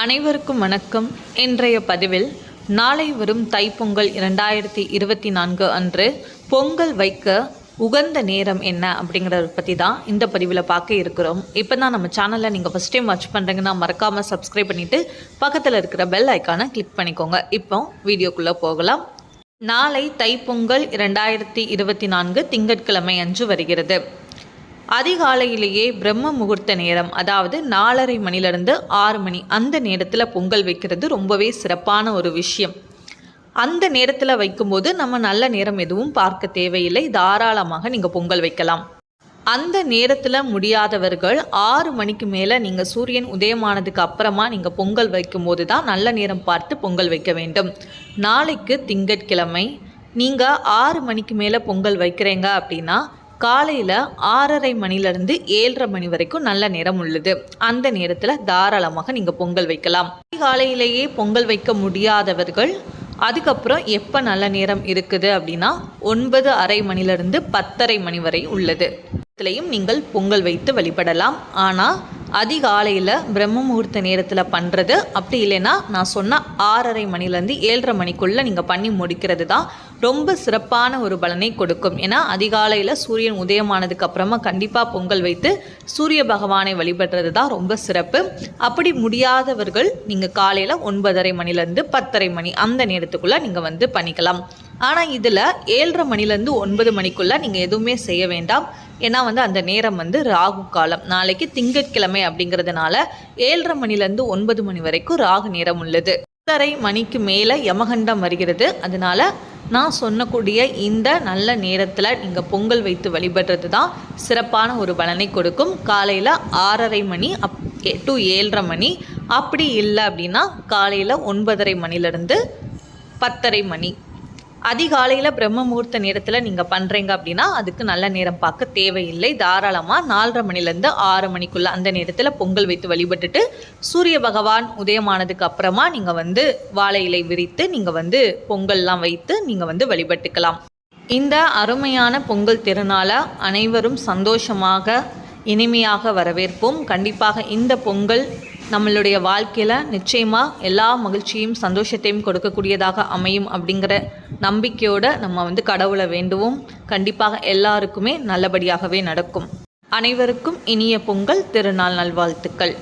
அனைவருக்கும் வணக்கம். இன்றைய பதிவில் நாளை வரும் தைப்பொங்கல் 2024 அன்று பொங்கல் வைக்க உகந்த நேரம் என்ன அப்படிங்கிறத பற்றி தான் இந்த பதிவில் பார்க்க இருக்கிறோம். இப்போ தான் நம்ம சேனலில் நீங்கள் ஃபஸ்ட் டைம் வாட்ச் பண்ணுறீங்கன்னா மறக்காமல் சப்ஸ்கிரைப் பண்ணிவிட்டு பக்கத்தில் இருக்கிற பெல் ஐக்கானை கிளிக் பண்ணிக்கோங்க. இப்போ வீடியோக்குள்ளே போகலாம். நாளை தைப்பொங்கல் 2024 திங்கட்கிழமை அன்று வருகிறது. அதிகாலையிலேயே பிரம்ம முகூர்த்த நேரம், அதாவது 4:30 மணிலிருந்து 6 மணி, அந்த நேரத்தில் பொங்கல் வைக்கிறது ரொம்பவே சிறப்பான ஒரு விஷயம். அந்த நேரத்தில் வைக்கும்போது நம்ம நல்ல நேரம் எதுவும் பார்க்க தேவையில்லை, தாராளமாக நீங்கள் பொங்கல் வைக்கலாம். அந்த நேரத்தில் முடியாதவர்கள் 6 மணிக்கு மேலே நீங்கள் சூரியன் உதயமானதுக்கு அப்புறமா நீங்கள் பொங்கல் வைக்கும்போது தான் நல்ல நேரம் பார்த்து பொங்கல் வைக்க வேண்டும். நாளைக்கு திங்கட்கிழமை நீங்கள் 6 மணிக்கு மேலே பொங்கல் வைக்கிறீங்க அப்படின்னா காலையில் 6:30 மணிலேருந்து 7:30 மணி வரைக்கும் நல்ல நேரம் உள்ளது. அந்த நேரத்தில் தாராளமாக நீங்கள் பொங்கல் வைக்கலாம். காலையிலேயே பொங்கல் வைக்க முடியாதவர்கள் அதுக்கப்புறம் எப்போ நல்ல நேரம் இருக்குது அப்படின்னா 9:30 மணிலேருந்து 10:30 மணி வரை உள்ளது. இதுலையும் நீங்கள் பொங்கல் வைத்து வழிபடலாம். ஆனால் அதிகாலையில் பிரம்ம முகூர்த்த நேரத்தில் பண்ணுறது, அப்படி இல்லைன்னா நான் சொன்ன 6:30 மணிலேருந்து 7:30 மணிக்குள்ளே நீங்கள் பண்ணி முடிக்கிறது தான் ரொம்ப சிறப்பான ஒரு பலனை கொடுக்கும். ஏன்னா அதிகாலையில் சூரியன் உதயமானதுக்கு அப்புறமா கண்டிப்பாக பொங்கல் வைத்து சூரிய பகவானை வழிபடுறது தான் ரொம்ப சிறப்பு. அப்படி முடியாதவர்கள் நீங்கள் காலையில் 9:30 மணிலேருந்து 10:30 மணி அந்த நேரத்துக்குள்ளே நீங்கள் பண்ணிக்கலாம். ஆனால் இதில் 7:30 மணிலேருந்து 9 மணிக்குள்ளே நீங்கள் எதுவுமே செய்ய வேண்டாம். ஏன்னா அந்த நேரம் ராகு காலம். நாளைக்கு திங்கட்கிழமை அப்படிங்கிறதுனால 7:30 மணிலேருந்து 9 மணி வரைக்கும் ராகு நேரம் உள்ளது. 10:30 மணிக்கு மேலே யமகண்டம் வருகிறது. அதனால நான் சொன்னக்கூடிய இந்த நல்ல நேரத்தில் நீங்கள் பொங்கல் வைத்து வழிபடுறது தான் சிறப்பான ஒரு பலனை கொடுக்கும். காலையில் 6:30 மணி டு 7:30 மணி, அப்படி இல்லை அப்படின்னா காலையில் 9:30 மணிலேருந்து 10:30 மணி. அதிகாலையில் பிரம்ம முகூர்த்த நேரத்தில் நீங்கள் பண்ணுறீங்க அப்படின்னா அதுக்கு நல்ல நேரம் பார்க்க தேவையில்லை. தாராளமாக 4:30 மணிலேருந்து 6 மணிக்குள்ளே அந்த நேரத்தில் பொங்கல் வைத்து வழிபட்டுட்டு சூரிய பகவான் உதயமானதுக்கு அப்புறமா நீங்கள் வாழை இலை விரித்து நீங்கள் பொங்கல்லாம் வைத்து நீங்கள் வழிபட்டுக்கலாம். இந்த அருமையான பொங்கல் திருநாளை அனைவரும் சந்தோஷமாக இனிமையாக வரவேற்போம். கண்டிப்பாக இந்த பொங்கல் நம்மளுடைய வாழ்க்கையில் நிச்சயமாக எல்லா மகிழ்ச்சியும் சந்தோஷத்தையும் கொடுக்கக்கூடியதாக அமையும் அப்படிங்கிற நம்பிக்கையோடு நம்ம கடவுளை வேண்டுவோம். கண்டிப்பாக எல்லாருக்குமே நல்லபடியாகவே நடக்கும். அனைவருக்கும் இனிய பொங்கல் திருநாள் நல்வாழ்த்துக்கள்.